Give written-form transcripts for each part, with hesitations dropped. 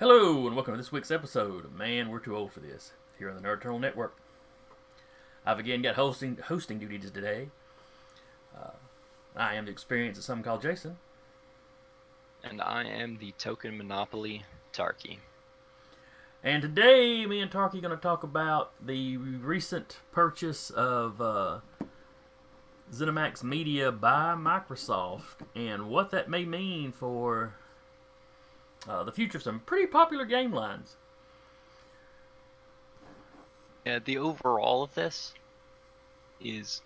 Hello, and welcome to this week's episode of Man, We're Too Old for This, here on the Nerd Turtle Network. I've again got hosting duties today. I am the experience that some call Jason. And I am the token monopoly Tarky. And today, me and Tarky are going to talk about the recent purchase of Zenimax Media by Microsoft and what that may mean for the future of some pretty popular game lines. Yeah, the overall of this is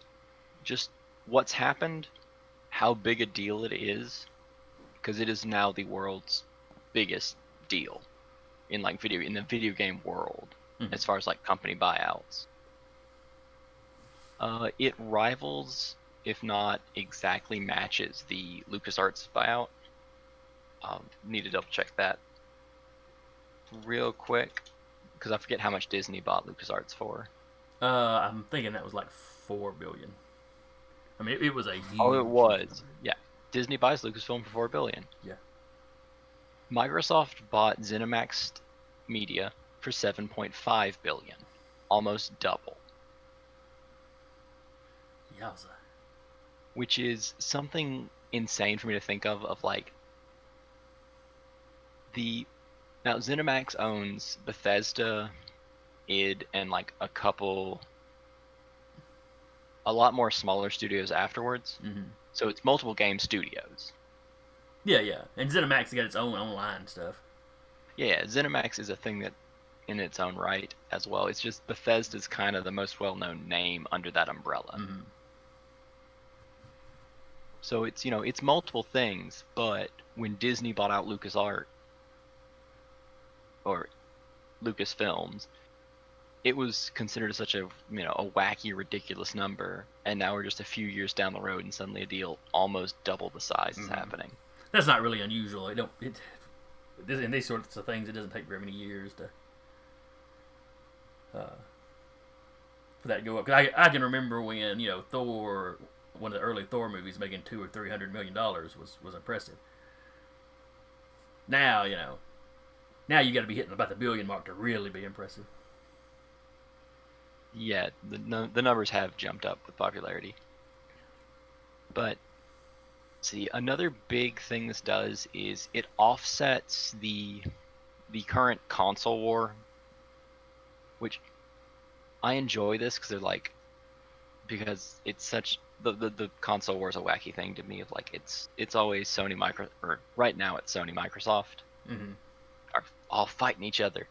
just what's happened, how big a deal it is, because it is now the world's biggest deal in the video game world, as far as company buyouts. It rivals, if not exactly matches, the LucasArts buyout. Need to double check that real quick because I forget how much Disney bought LucasArts for. I'm thinking that was like $4 billion. I mean, it was a huge. Oh, it was. Yeah, Disney buys Lucasfilm for $4 billion. Yeah. Microsoft bought Zenimax Media for $7.5 billion, almost double. Yowza. Which is something insane for me to think of now Zenimax owns Bethesda, id, and a lot more smaller studios afterwards. Mm-hmm. So it's multiple game studios. Yeah. And Zenimax got its own online stuff. Yeah, Zenimax is a thing that in its own right as well. It's just Bethesda's kind of the most well-known name under that umbrella. Mm-hmm. So it's multiple things, but when Disney bought out LucasArts or Lucasfilms, it was considered such a wacky, ridiculous number, and now we're just a few years down the road, and suddenly a deal almost double the size is happening. That's not really unusual. In these sorts of things, it doesn't take very many years for that to go up. Cause I can remember when Thor, one of the early Thor movies, making $200 or $300 million was impressive. Now you got to be hitting about the billion mark to really be impressive. Yeah, the numbers have jumped up with popularity. But see, another big thing this does is it offsets the current console war, which I enjoy this because it's such the console war is a wacky thing to me of it's always right now it's Sony Microsoft are all fighting each other,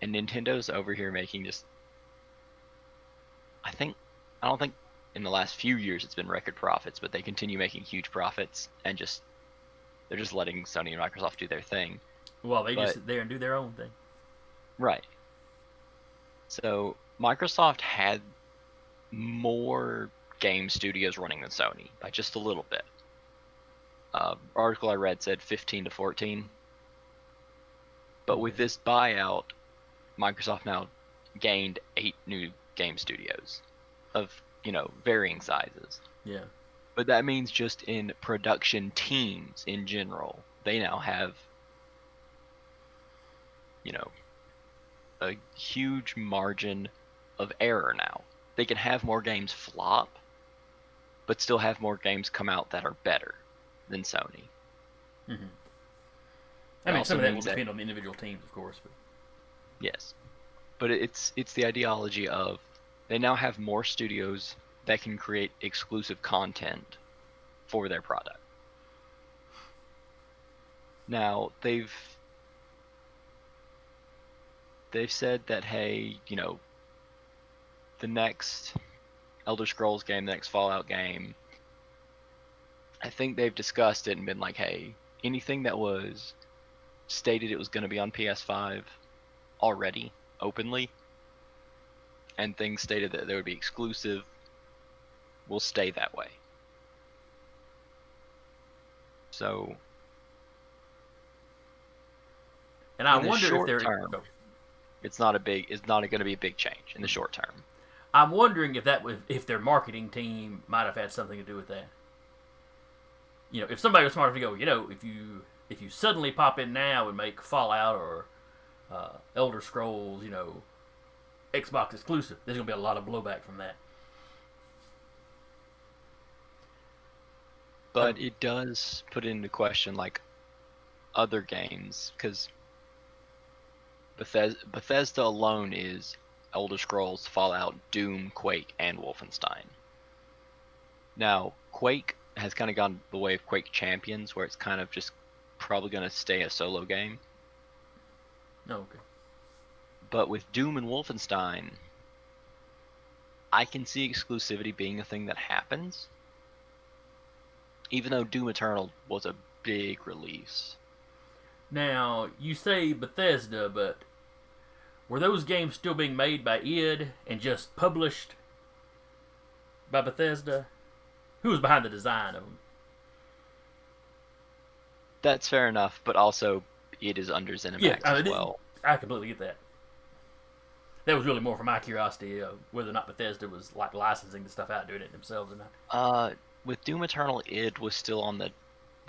and Nintendo's over here making just I don't think in the last few years it's been record profits, but they continue making huge profits and they're just letting Sony and Microsoft do their thing. Well, just sit there and do their own thing. Right. So Microsoft had more game studios running than Sony by just a little bit. Article I read said 15 to 14. But with this buyout, Microsoft now gained 8 new game studios of varying sizes. Yeah. But that means just in production teams in general, they now have a huge margin of error now. They can have more games flop, but still have more games come out that are better than Sony. Mm-hmm. I mean, some of that will depend on the individual teams, of course. But yes, but it's the ideology of they now have more studios that can create exclusive content for their product. Now they've said that, hey, the next Elder Scrolls game, the next Fallout game, I think they've discussed it and been like, hey, anything that was stated it was going to be on PS5 already, openly, and things stated that they would be exclusive, will stay that way. So, and I wonder if they're term, it's not going to be a big change in the short term. I'm wondering if their marketing team might have had something to do with that. If somebody was smart enough to go, if you if you suddenly pop in now and make Fallout or Elder Scrolls, Xbox exclusive, there's gonna be a lot of blowback from that. But it does put into question like other games, because Bethesda alone is Elder Scrolls, Fallout, Doom, Quake, and Wolfenstein. Now, Quake has kind of gone the way of Quake Champions, where it's kind of just probably going to stay a solo game. Oh, okay. But with Doom and Wolfenstein, I can see exclusivity being a thing that happens. Even though Doom Eternal was a big release. Now, you say Bethesda, but were those games still being made by id and just published by Bethesda? Who was behind the design of them? That's fair enough, but also it is under Zenimax as well. I completely get that. That was really more for my curiosity whether or not Bethesda was like licensing the stuff out, doing it themselves or not. With Doom Eternal, it was still on the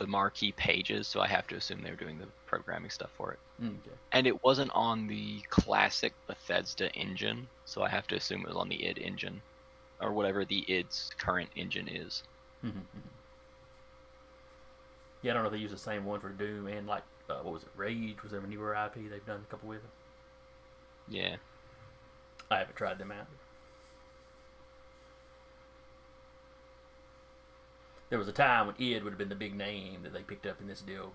marquee pages, so I have to assume they were doing the programming stuff for it. Okay. And it wasn't on the classic Bethesda engine, so I have to assume it was on the id engine, or whatever the id's current engine is. Yeah, I don't know if they use the same one for Doom and like what was it, Rage? Was there a newer IP they've done a couple with them? Yeah. I haven't tried them out. There was a time when id would have been the big name that they picked up in this deal,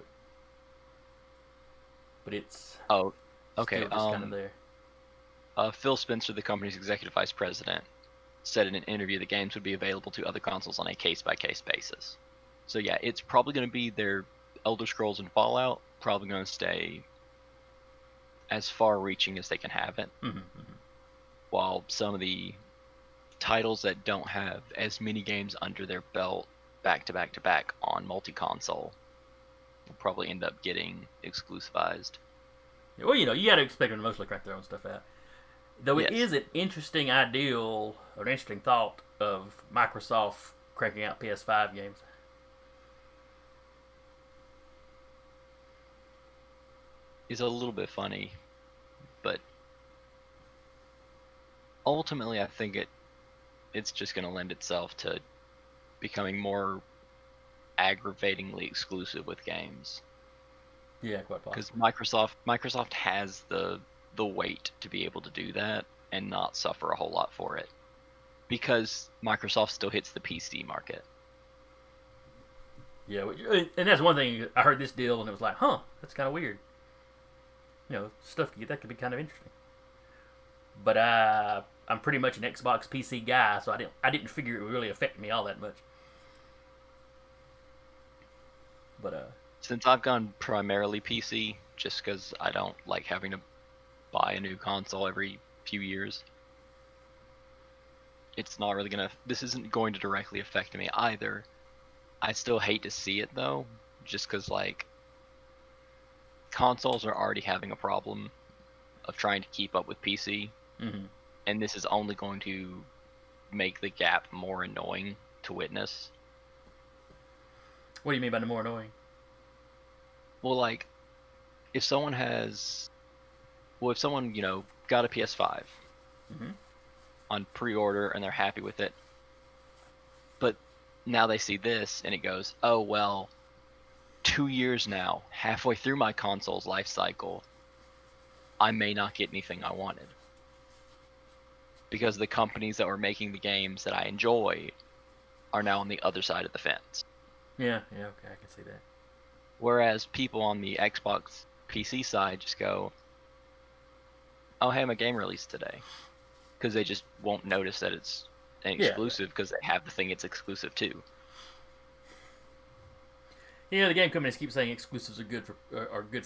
but it's okay. Still just kind of there. Phil Spencer, the company's executive vice president, said in an interview the games would be available to other consoles on a case-by-case basis. So yeah, it's probably going to be their Elder Scrolls and Fallout, probably going to stay as far-reaching as they can have it, while some of the titles that don't have as many games under their belt back to back to back on multi-console will probably end up getting exclusivized. Well, you got to expect them to mostly crack their own stuff out. Though it is an interesting ideal, or an interesting thought of Microsoft cranking out PS5 games. It's a little bit funny, but ultimately I think it's just going to lend itself to becoming more aggravatingly exclusive with games. Yeah, quite possible. Because Microsoft has the weight to be able to do that and not suffer a whole lot for it, because Microsoft still hits the PC market. Yeah, and that's one thing. I heard this deal and it was like, that's kind of weird. Stuff that could be kind of interesting. But I'm pretty much an Xbox PC guy, so I didn't figure it would really affect me all that much. But since I've gone primarily PC, just because I don't like having to buy a new console every few years, it's not really this isn't going to directly affect me either. I still hate to see it though, just because like consoles are already having a problem of trying to keep up with PC, and this is only going to make the gap more annoying to witness. What do you mean by the more annoying? Well, like, if someone got a PS5 on pre-order and they're happy with it, but now they see this and it goes, oh, well, 2 years now, halfway through my console's life cycle, I may not get anything I wanted. Because the companies that were making the games that I enjoy are now on the other side of the fence. Yeah, okay, I can see that. Whereas people on the Xbox PC side just go, oh, hey, my game released today. Because they just won't notice that it's an exclusive because they have the thing it's exclusive to. Yeah, the game companies keep saying exclusives are good for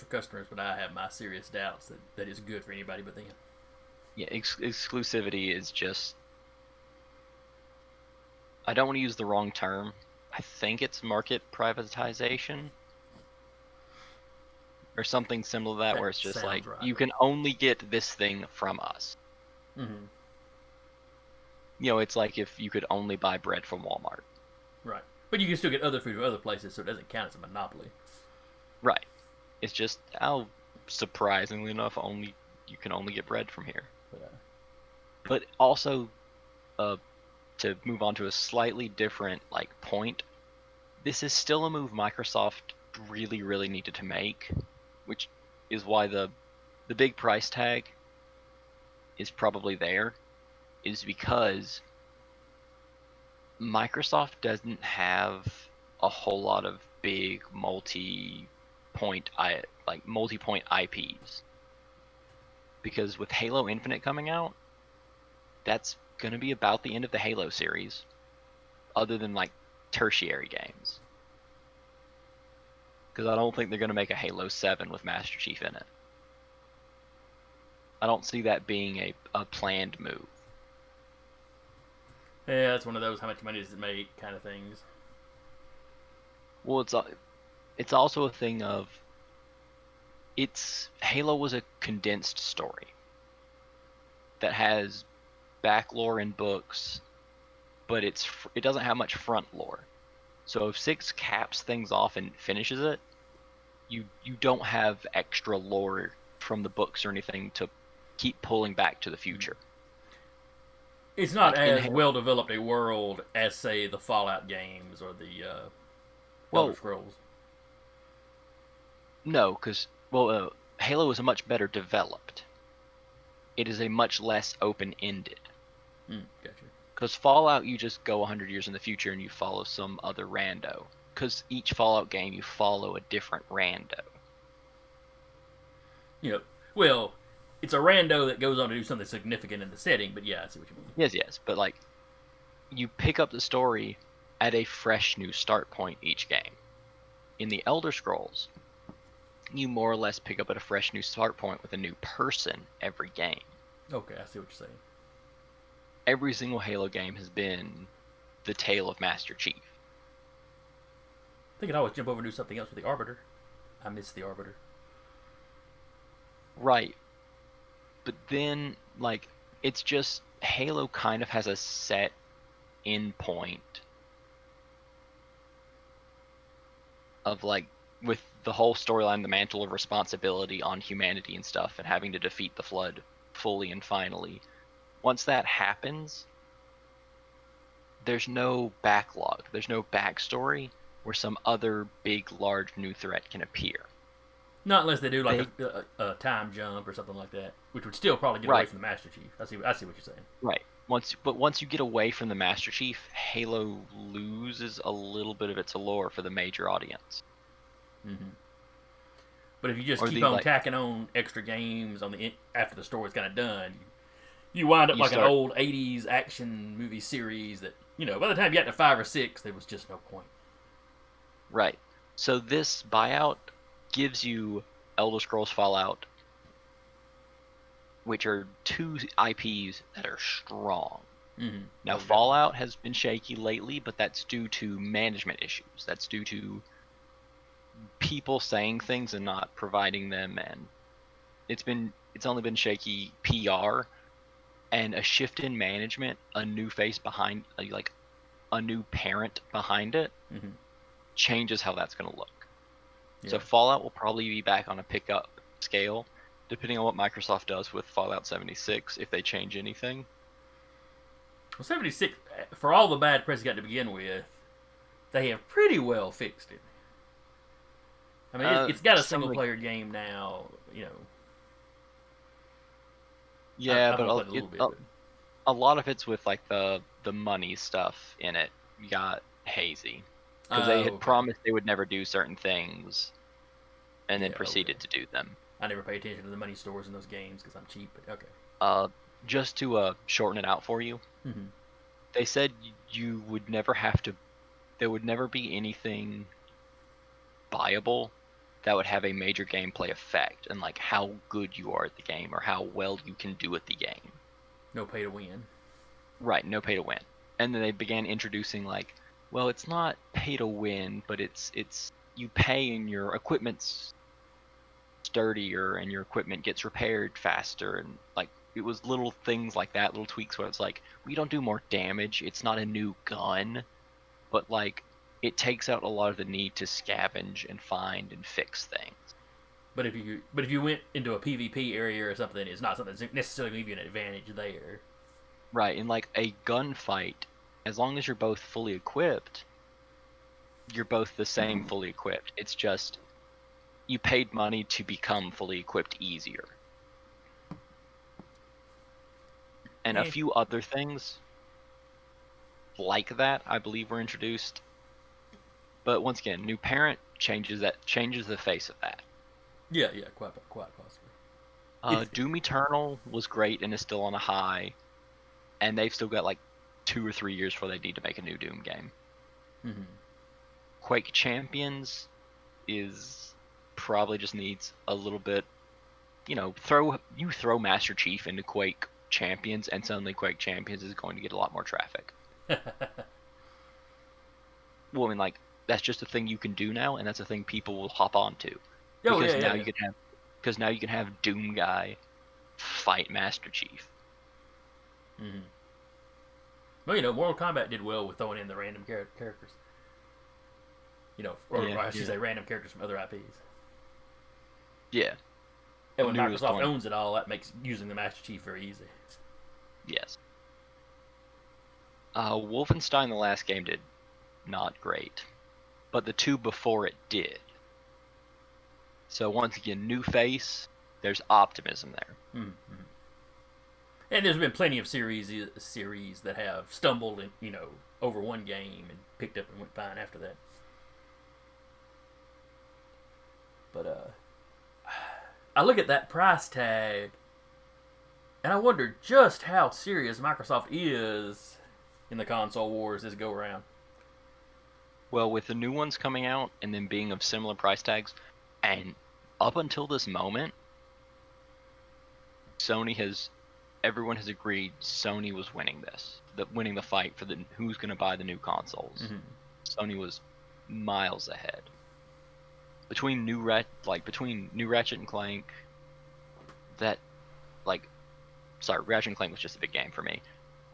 customers, but I have my serious doubts that it's good for anybody but them. Yeah, exclusivity is just... I don't want to use the wrong term. I think it's market privatization. Or something similar to that where it's just like, right. You can only get this thing from us. It's like if you could only buy bread from Walmart. Right. But you can still get other food from other places, so it doesn't count as a monopoly. Right. It's just how surprisingly enough, only you can only get bread from here. Yeah. But also, uh, to move on to a slightly different like point, this is still a move Microsoft really, really needed to make, which is why the big price tag is probably there, is because Microsoft doesn't have a whole lot of big multi-point IPs. Because with Halo Infinite coming out, that's going to be about the end of the Halo series, other than like tertiary games. Because I don't think they're going to make a Halo 7 with Master Chief in it. I don't see that being a planned move. Yeah, it's one of those how much money does it make kind of things. Well, it's also a thing of Halo was a condensed story that has back lore in books, but it doesn't have much front lore. So if 6 caps things off and finishes it, you don't have extra lore from the books or anything to keep pulling back to the future. It's not Like as well developed a world as, say, the Fallout games or the Elder well, Scrolls. no, because Halo is a much better developed. It is a much less open-ended. Gotcha. Because Fallout, you just go 100 years in the future and you follow some other rando. Because each Fallout game, you follow a different rando. You know, well, it's a rando that goes on to do something significant in the setting, but yeah, I see what you mean. Yes, but like, you pick up the story at a fresh new start point each game. In the Elder Scrolls, you more or less pick up at a fresh new start point with a new person every game. Okay, I see what you're saying. Every single Halo game has been the tale of Master Chief. They could always jump over and do something else with the Arbiter. I miss the Arbiter. Right. But then, like, it's just Halo kind of has a set end point of, like, with the whole storyline, the mantle of responsibility on humanity and stuff, and having to defeat the Flood fully and finally. Once that happens, there's no backlog, there's no backstory where some other big, large new threat can appear. Not unless they do like a time jump or something like that, which would still probably get away Right. from the Master Chief. I see what you're saying. Right. Once you get away from the Master Chief, Halo loses a little bit of its allure for the major audience. Mm-hmm. But if you just Or keep the on like, tacking on extra games on the after the story's kind of done, you wind up you like an start old '80s action movie series that by the time you got to 5 or 6, there was just no point. right. So this buyout gives you Elder Scrolls Fallout, which are 2 IPs that are strong. Mm-hmm. Now, Fallout has been shaky lately, but that's due to management issues. That's due to people saying things and not providing them, and it's only been shaky PR and a shift in management, a new face behind, like a new parent behind it, Mm-hmm. changes how that's going to look. Yeah. So Fallout will probably be back on a pickup scale, depending on what Microsoft does with Fallout 76, if they change anything. Well, 76, for all the bad press it got to begin with, they have pretty well fixed it. I mean, it's got a single player game now, Yeah, I've but only played a little bit. a lot of it's with like the money stuff in it got hazy because they had promised they would never do certain things, and then proceeded to do them. I never pay attention to the money stores in those games because I'm cheap. But okay. Just to shorten it out for you, Mm-hmm. they said you would never have to. There would never be anything buyable that would have a major gameplay effect and like how good you are at the game or how well you can do at the game. No pay to win. Right, no pay to win. And then they began introducing like, well, it's not pay to win, but it's you pay and your equipment's sturdier and your equipment gets repaired faster, and like it was little things like that, little tweaks where it's like, we don't do more damage, it's not a new gun, but like it takes out a lot of the need to scavenge and find and fix things. but if you went into a PvP area or something, it's not something that's necessarily give you an advantage there. Right, in like a gunfight, as long as you're both fully equipped, you're both the same fully equipped. It's just you paid money to become fully equipped easier. And a few other things like that, I believe, were introduced. But once again, new parent changes the face of that. Yeah, quite possibly. Doom Eternal was great and is still on a high, and they've still got like 2 or 3 years before they need to make a new Doom game. Mm-hmm. Quake Champions is probably just needs a little bit, throw Master Chief into Quake Champions, and suddenly Quake Champions is going to get a lot more traffic. Well, I mean, like, that's just a thing you can do now, and that's a thing people will hop onto. Because now you can have Doom Guy fight Master Chief. Mm-hmm. Well, Mortal Kombat did well with throwing in the random characters. Or I should say random characters from other IPs. Yeah. And when Microsoft owns it all, that makes using the Master Chief very easy. Yes. Wolfenstein, the last game, did not great. But the two before it did. So once again, new face, there's optimism there. Mm-hmm. And there's been plenty of series that have stumbled and over one game and picked up and went fine after that. But I look at that price tag, and I wonder just how serious Microsoft is in the console wars this go around. Well, with the new ones coming out and then being of similar price tags, and up until this moment, everyone has agreed Sony was winning winning the fight for who's going to buy the new consoles. Mm-hmm. Sony was miles ahead. Between new Ratchet and Clank, Ratchet and Clank was just a big game for me.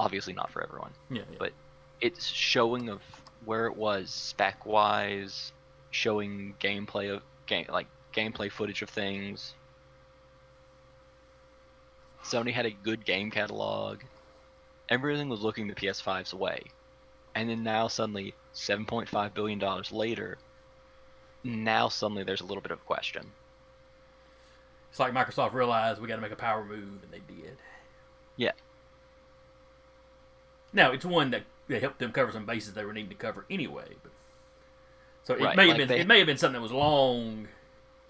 Obviously not for everyone. Yeah. But it's showing of where it was spec wise, showing gameplay footage of things. Sony had a good game catalog. Everything was looking the PS5's way. And then now suddenly, $7.5 billion later, now suddenly there's a little bit of a question. It's like Microsoft realized we got to make a power move, and they did. Yeah. Now, it's one that helped them cover some bases they were needing to cover anyway. So it may have been something that was long,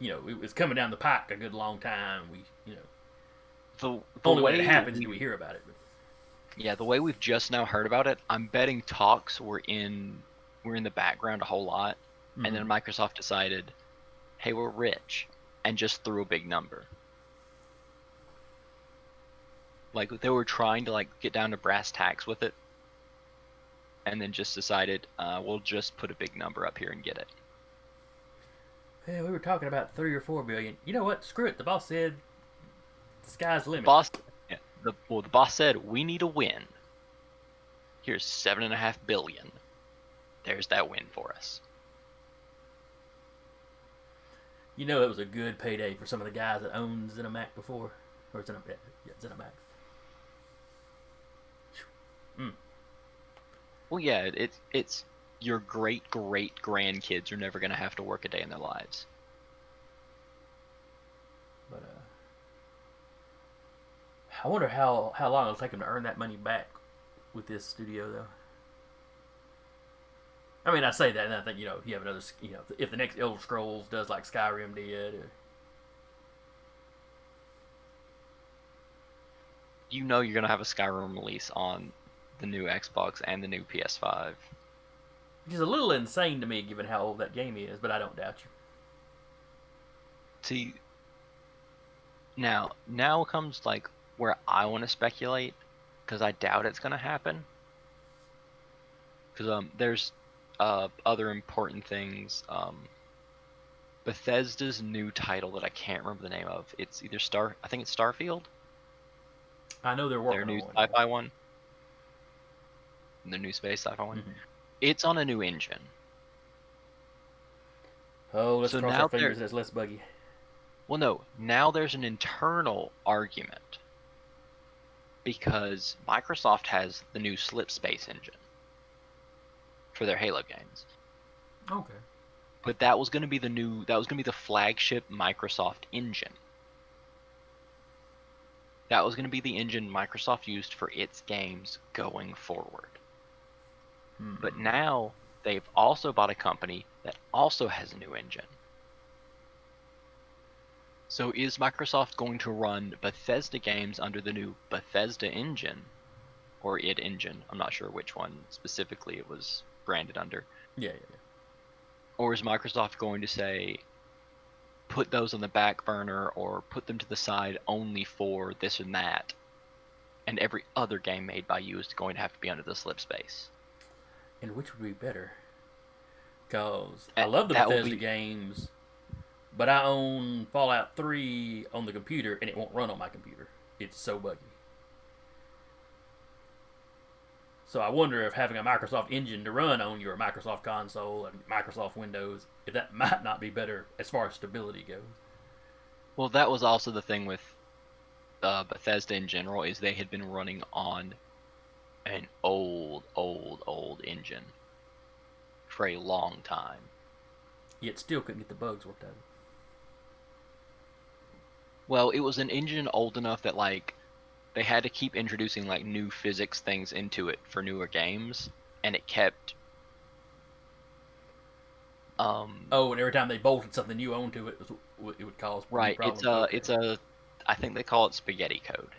it was coming down the pike a good long time. The only way it happens do we hear about it. Yeah, the way we've just now heard about it, I'm betting talks were in the background a whole lot, mm-hmm. And then Microsoft decided, hey, we're rich, and just threw a big number. Like, they were trying to get down to brass tacks with it, and then just decided, we'll just put a big number up here and get it. Hey, we were talking about 3 or 4 billion. You know what? Screw it. The boss said the sky's the limit. The boss said, we need a win. Here's $7.5 billion. There's that win for us. It was a good payday for some of the guys that owned Zenimax before. Or Zenimax. Well, yeah, it's your great grandkids are never going to have to work a day in their lives. But I wonder how long it'll take them to earn that money back with this studio, though. I mean, I say that, and I think you have another, if the next Elder Scrolls does like Skyrim did. You're going to have a Skyrim release on the new Xbox and the new PS5. Which is a little insane to me, given how old that game is, but I don't doubt you. See, now comes where I want to speculate, because I doubt it's going to happen. Because there's other important things. Bethesda's new title that I can't remember the name of. It's either I think it's Starfield. I know they're working on their new on sci-fi one. The new space sci-fi one. Mm-hmm. It's on a new engine. Oh, let's cross our fingers that it's less buggy. Well, no, now there's an internal argument because Microsoft has the new Slipspace engine for their Halo games. Okay. But that was going to be the flagship Microsoft engine. That was going to be the engine Microsoft used for its games going forward. But now they've also bought a company that also has a new engine. So is Microsoft going to run Bethesda games under the new Bethesda engine or id Engine? I'm not sure which one specifically it was branded under. Yeah. Or is Microsoft going to say, put those on the back burner or put them to the side only for this and that, and every other game made by you is going to have to be under the Slipspace? And which would be better? Because I love the That will Bethesda be games, but I own Fallout 3 on the computer, and it won't run on my computer. It's so buggy. So I wonder if having a Microsoft engine to run on your Microsoft console and Microsoft Windows, if that might not be better as far as stability goes. well. That was also the thing with Bethesda in general, is they had been running on an old engine for a long time. Yet still couldn't get the bugs worked out. Well, it was an engine old enough that like they had to keep introducing like new physics things into it for newer games, and it kept Oh, and every time they bolted something new onto it, it would cause new right. problems. Okay. It's a I think they call it spaghetti code.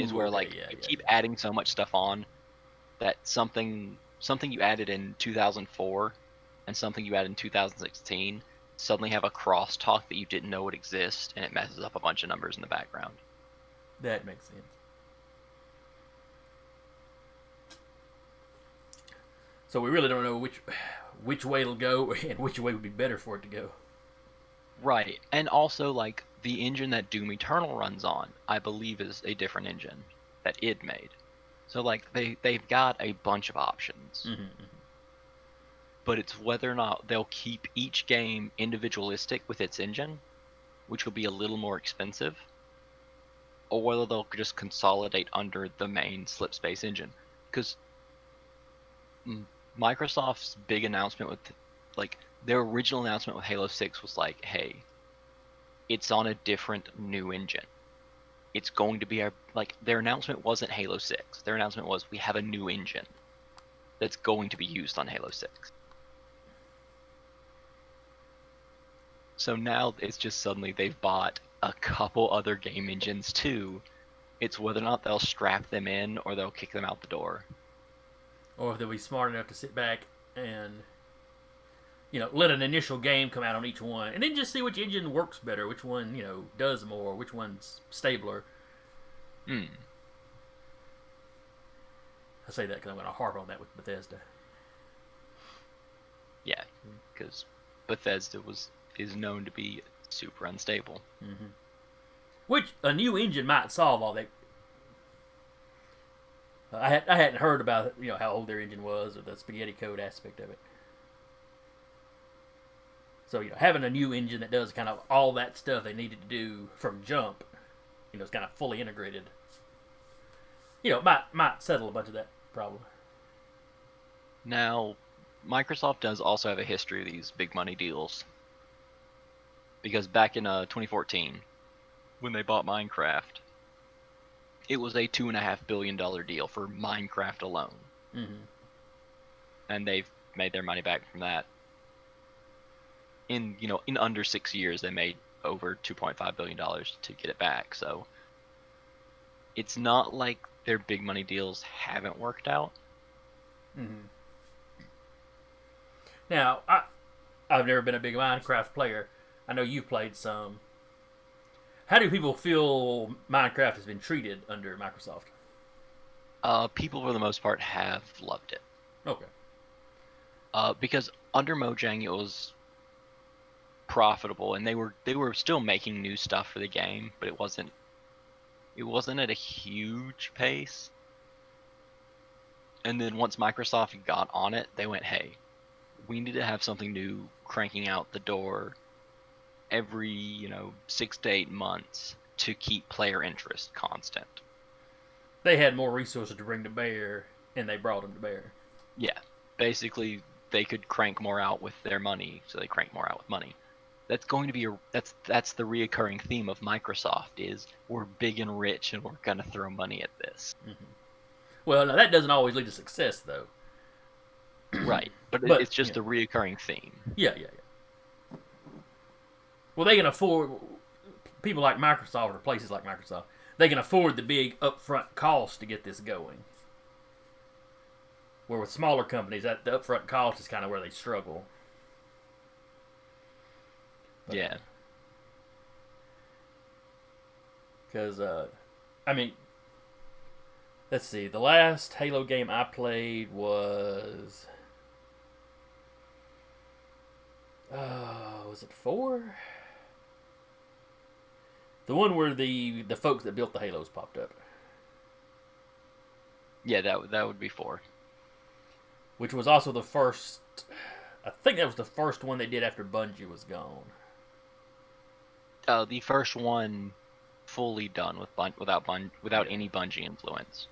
Is Ooh, where okay, like yeah, you yeah, keep yeah. adding so much stuff on that something you added in 2004 and something you added in 2016 suddenly have a crosstalk that you didn't know would exist, and it messes up a bunch of numbers in the background. That makes sense. So we really don't know which way it'll go and which way would be better for it to go. Right, and also like the engine that Doom Eternal runs on, I believe, is a different engine that id made. So like they've got a bunch of options, Mm-hmm. but it's whether or not they'll keep each game individualistic with its engine, which will be a little more expensive, or whether they'll just consolidate under the main Slipspace engine. Because Microsoft's big announcement with, like, their original announcement with Halo 6 was like, hey, it's on a different new engine. It's going to be their announcement wasn't Halo 6. Their announcement was, we have a new engine that's going to be used on Halo 6. So now it's just suddenly they've bought a couple other game engines too. It's whether or not they'll strap them in or they'll kick them out the door. Or if they'll be smart enough to sit back and let an initial game come out on each one, and then just see which engine works better, which one does more, which one's stabler. Hmm. I say that because I'm going to harp on that with Bethesda. Yeah, because Bethesda is known to be super unstable. Mm-hmm. Which a new engine might solve all that. I hadn't heard about how old their engine was or the spaghetti code aspect of it. So having a new engine that does kind of all that stuff they needed to do from jump, it's kind of fully integrated. Might settle a bunch of that problem. Now, Microsoft does also have a history of these big money deals. Because back in 2014, when they bought Minecraft, it was a $2.5 billion deal for Minecraft alone. Mm-hmm. And they've made their money back from that. In under 6 years, they made over $2.5 billion to get it back. So it's not like their big money deals haven't worked out. Mm-hmm. Now, I've never been a big Minecraft player. I know you've played some. How do people feel Minecraft has been treated under Microsoft? People for the most part have loved it. Okay. Because under Mojang it was profitable, and they were still making new stuff for the game, but it wasn't at a huge pace. And then once Microsoft got on it, they went, hey, we need to have something new cranking out the door every 6 to 8 months to keep player interest constant. They had more resources to bring to bear, and they brought them to bear. Yeah, basically they could crank more out with their money, so they crank more out with money. That's going to be that's the reoccurring theme of Microsoft is we're big and rich and we're gonna throw money at this. Mm-hmm. Well, now that doesn't always lead to success, though. Right, but it's just a reoccurring theme. Yeah. Well, they can afford people like Microsoft or places like Microsoft. They can afford the big upfront cost to get this going. Where with smaller companies, that the upfront cost is kind of where they struggle. But, yeah. Because, let's see. The last Halo game I played was... was it 4? The one where the folks that built the Halos popped up. Yeah, that would be 4. Which was also the first... I think that was the first one they did after Bungie was gone. The first one fully done without any Bungie influence.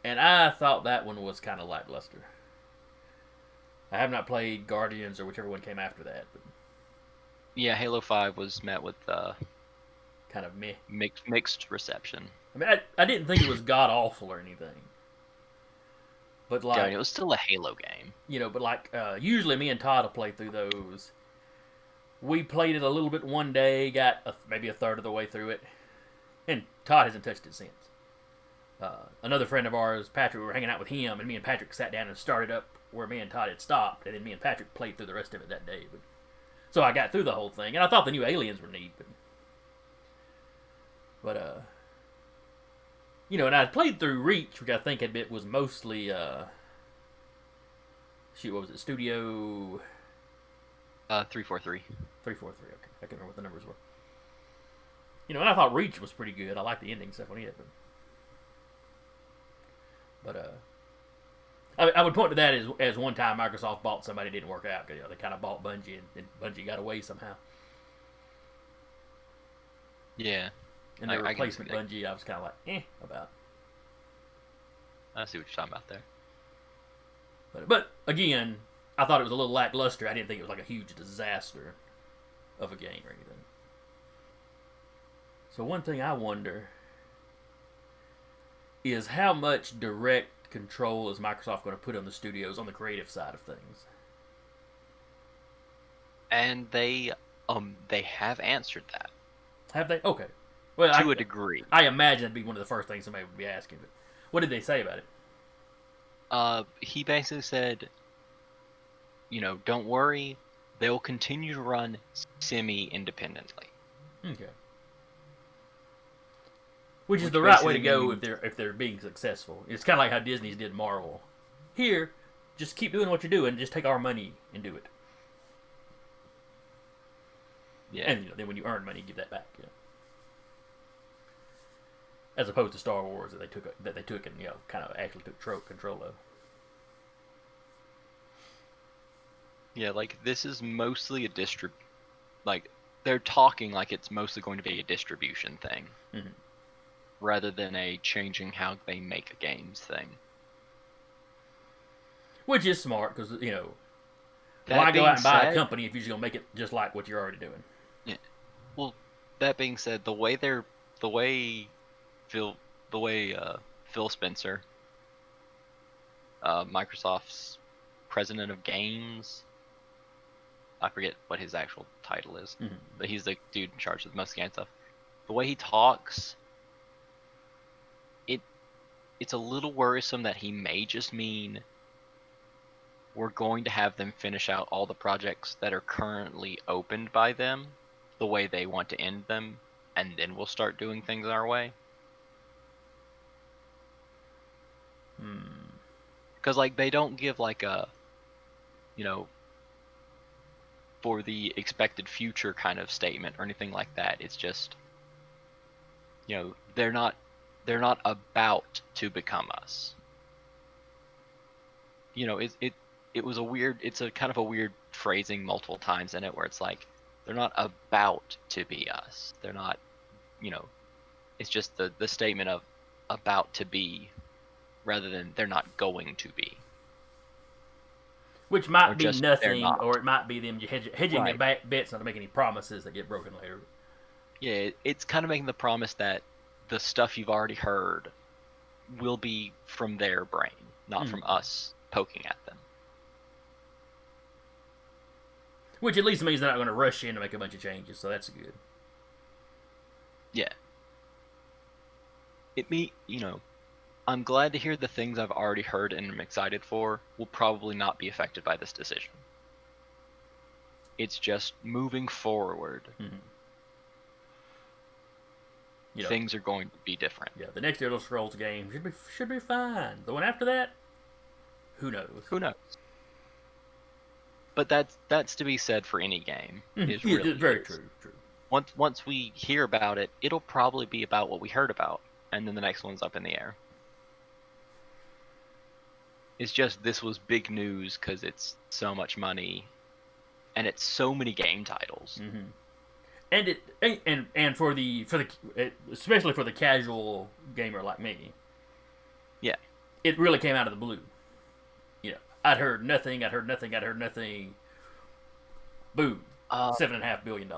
And I thought that one was kind of lackluster. I have not played Guardians or whichever one came after that. But yeah, Halo 5 was met with kind of meh. Mixed reception. I mean, I didn't think it was god awful or anything. But like, yeah, it was still a Halo game. But like, usually me and Todd will play through those. We played it a little bit one day, got maybe a third of the way through it, and Todd hasn't touched it since. Another friend of ours, Patrick, we were hanging out with him, and me and Patrick sat down and started up where me and Todd had stopped, and then me and Patrick played through the rest of it that day. So I got through the whole thing, and I thought the new aliens were neat, but and I played through Reach, which I think was mostly, what was it, Studio... 343. 343, okay. I can't remember what the numbers were. And I thought Reach was pretty good. I liked the ending stuff on it, but I would point to that as one time Microsoft bought somebody that didn't work out. They kind of bought Bungie, and Bungie got away somehow. Yeah. And the replacement Bungie, I was kind of like, about. I see what you're talking about there. But again, I thought it was a little lackluster. I didn't think it was like a huge disaster of a game or anything. So one thing I wonder is how much direct control is Microsoft going to put on the studios on the creative side of things? And they have answered that. Have they? Okay. Well, to a degree. I imagine it'd be one of the first things somebody would be asking. But what did they say about it? He basically said, don't worry, they'll continue to run semi-independently. Okay. Which is the right way to go if they're being successful. It's kind of like how Disney's did Marvel. Here, just keep doing what you're doing. Just take our money and do it. Yeah. And then when you earn money, give that back. As opposed to Star Wars that they took and kind of actually took control of. Yeah, like this is mostly a like they're talking like it's mostly going to be a distribution thing. Mm-hmm. Rather than a changing how they make games thing. Which is smart, because, why go out and buy a company if you're just going to make it just like what you're already doing? Yeah. Well, that being said, the way Phil Spencer, Microsoft's president of games, I forget what his actual title is, but he's the dude in charge of most game stuff. The way he talks... It's a little worrisome that he may just mean we're going to have them finish out all the projects that are currently opened by them the way they want to end them, and then we'll start doing things our way. Because they don't give like a for the expected future kind of statement or anything like that. It's just they're not about to become us. It was a weird. It's a kind of a weird phrasing multiple times in it, where it's like They're not about to be us. They're not, you know, it's just the statement of about to be rather than they're not going to be. Which Or might be just they're nothing, not. or it might be them hedging Right. their bets not to make any promises that get broken later. Yeah, it's kind of making the promise that the stuff you've already heard will be from their brain, not from us poking at them. Which at least means they're not going to rush in to make a bunch of changes, so that's good. Yeah. I'm glad to hear the things I've already heard and am excited for will probably not be affected by this decision. It's just moving forward. Things are going to be different. Yeah, the next Elder Scrolls game should be fine. The one after that, who knows? Who knows? But that's to be said for any game. It's very true. Once we hear about it, it'll probably be about what we heard about, and then the next one's up in the air. It's just this was big news because it's so much money, and it's so many game titles. And for the especially for the casual gamer like me, yeah, it really came out of the blue. I'd heard nothing. Boom, $7.5 billion.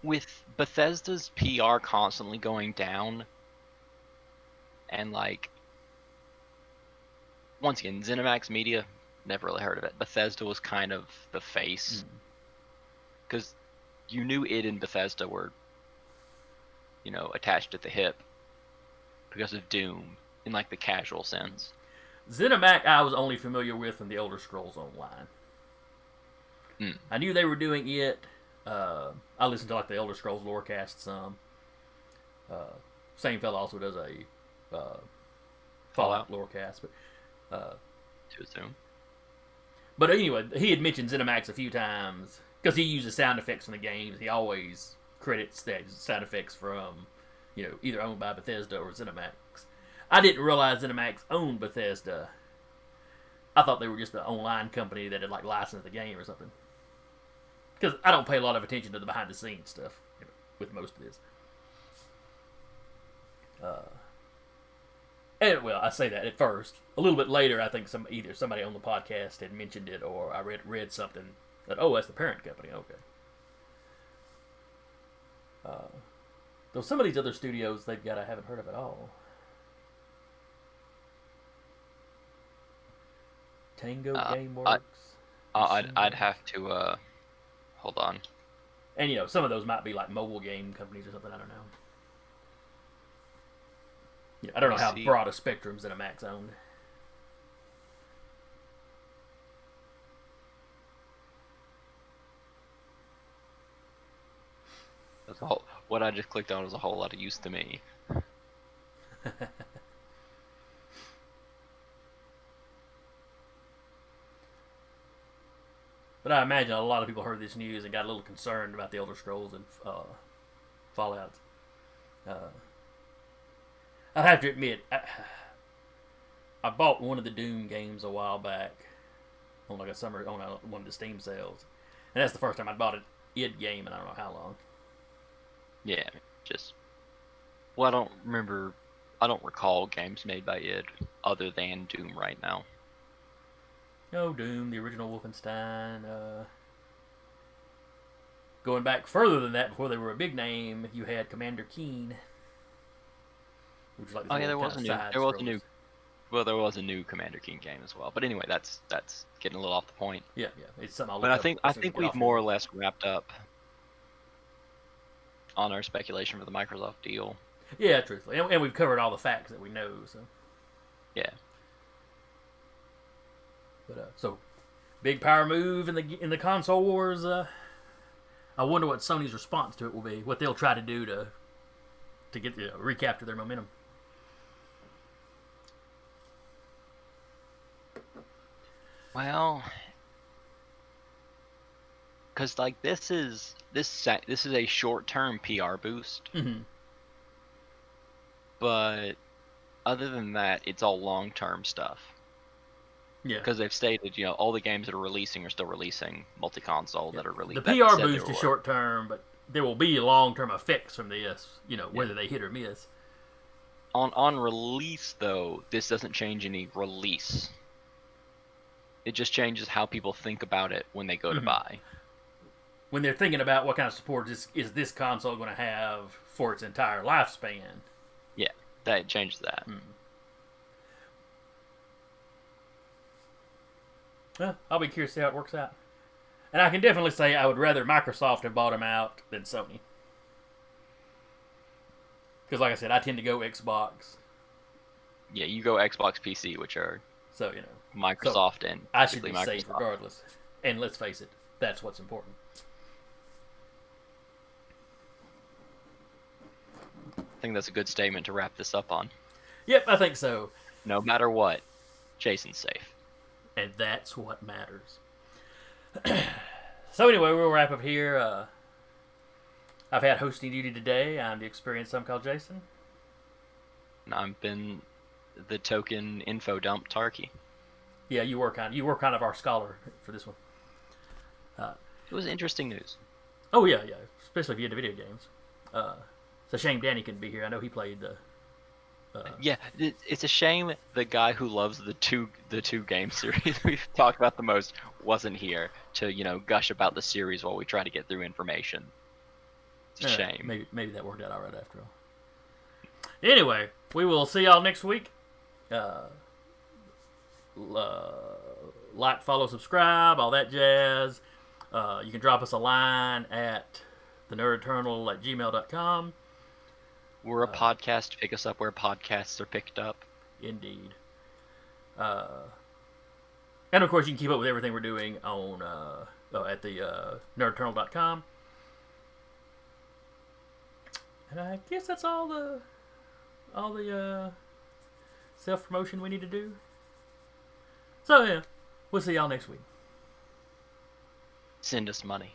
With Bethesda's PR constantly going down, and once again, Zenimax Media, never really heard of it. Bethesda was kind of the face, because you knew it and Bethesda were, attached at the hip because of Doom in the casual sense. Zenimax I was only familiar with from the Elder Scrolls Online. I knew they were doing it. I listened to the Elder Scrolls Lorecast some. Same fella also does a Fallout Lorecast, but to assume. But anyway, he had mentioned Zenimax a few times because he uses sound effects in the games. He always credits the sound effects from, either owned by Bethesda or Zenimax. I didn't realize Zenimax owned Bethesda. I thought they were just an online company that had licensed the game or something. Because I don't pay a lot of attention to the behind the scenes stuff with most of this. I say that at first. A little bit later, I think either somebody on the podcast had mentioned it, or I read something that that's the parent company. Okay. Though some of these other studios they've got I haven't heard of at all. Tango GameWorks. I'd have to hold on. And some of those might be mobile game companies or something. I don't know. I don't know how broad a spectrum Zenimax owned. What I just clicked on was a whole lot of use to me. But I imagine a lot of people heard this news and got a little concerned about the Elder Scrolls and Fallout. I have to admit, I bought one of the Doom games a while back on one of the Steam sales, and that's the first time I bought an id game in I don't know how long. Yeah, I don't recall games made by id other than Doom right now. Doom, the original Wolfenstein. Going back further than that, before they were a big name, you had Commander Keen. Which was there was a new Commander Keen game as well. But anyway, that's getting a little off the point. Yeah, it's something. But I think we've more or less wrapped up on our speculation for the Microsoft deal. Yeah, truthfully, and we've covered all the facts that we know. So. Yeah. But so, big power move in the console wars. I wonder what Sony's response to it will be. What they'll try to do to get recapture their momentum. Well, because this is a short-term PR boost. But other than that, it's all long-term stuff. Yeah. Because they've stated, all the games that are releasing are still releasing multi-console that are The released. PR boost is short term, but there will be long term effects from this. Whether they hit or miss. On release, though, this doesn't change any release. It just changes how people think about it when they go to buy. When they're thinking about what kind of support is this console going to have for its entire lifespan. Yeah, that changes that. Well, I'll be curious to see how it works out. And I can definitely say I would rather Microsoft have bought them out than Sony. Because, like I said, I tend to go Xbox. Yeah, you go Xbox PC, which are Microsoft and I should be Microsoft. safe regardless. And let's face it, that's what's important. I think that's a good statement to wrap this up on. Yep, I think so. No matter what, Jason's safe. And that's what matters. So anyway, we'll wrap up here. I've had hosting duty today. I'm the experienced some called Jason. And I've been the token info dump Tarky. Yeah, you were kind of our scholar for this one. It was interesting news. Oh yeah, especially if you into video games. It's a shame Danny couldn't be here. I know he played the. Yeah, it's a shame the guy who loves the two game series we've talked about the most wasn't here to gush about the series while we try to get through information. It's a shame. Maybe that worked out all right after all. Anyway, we will see y'all next week. Like, follow, subscribe, all that jazz. You can drop us a line at thenerdeternal@gmail.com. We're a podcast. Pick us up where podcasts are picked up. Indeed. And of course, you can keep up with everything we're doing on at the nerdeternal.com. And I guess that's all the self-promotion we need to do. So yeah, we'll see y'all next week. Send us money.